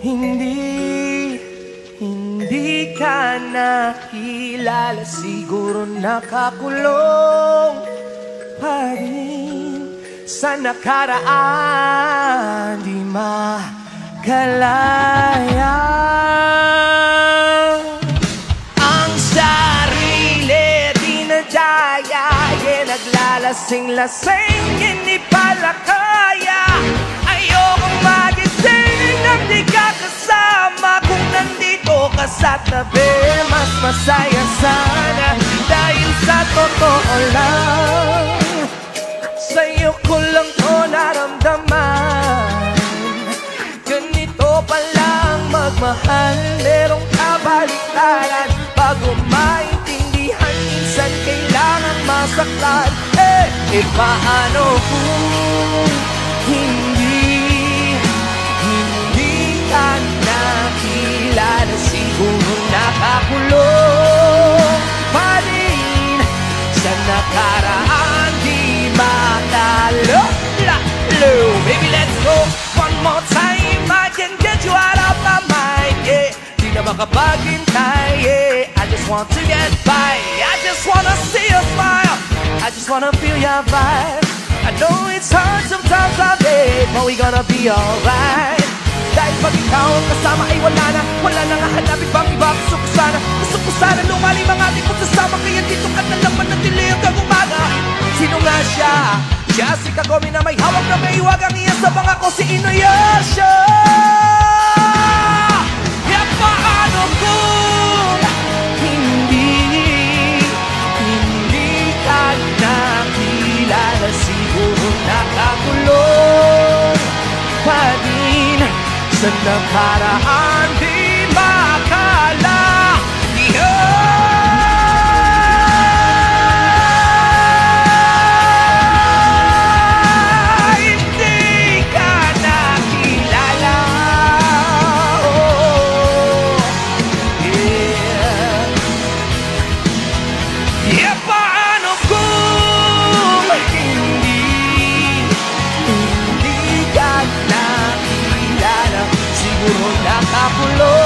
Hindi ka nakilala, siguro nakakulong pa rin sa nakaraan, di makalaya. Ang sarili dinadaya, naglalasing-lasing, hindi pala kaya. Ayokong magising nang di ka kasama. Kung nandito ka sa tabi, mas masaya sana. Dahil sa totoo lang, sa'yo ko lang to naramdaman. Ganito palang magmahal, merong kabaliktaran. Bago maintindihan, minsan kailangan masaktan. Paano kung hindi ka nakilala, siguro nakakulong pa rin sa nakaraan, di makalo. Baby, let's go one more time. I can get you out of my mind, yeah. Di na makapaghintay, yeah. I just want to get by. I just wanna see you smile. I just wanna feel your vibe. I know it's hard sometimes, babe, but we gonna be alright. Dahil pag ikaw ang kasama ay wala na nga hanapin pang iba. Gusto ko sana lumalim ang ating pagsasama. Kaya dito ka na lang manatili hanggang umaga. Sino nga siya? Jessica Gomez na may hawak na may iwag ang iya sa mga ko, si Inuyasha. Kaya paano kung hindi ka nakilala, siguro nakakulong pa din sa nakaraan, di makala. Hindi ka nakilala. Yeah, paano kung hindi ka nakilala, siguro nakakulong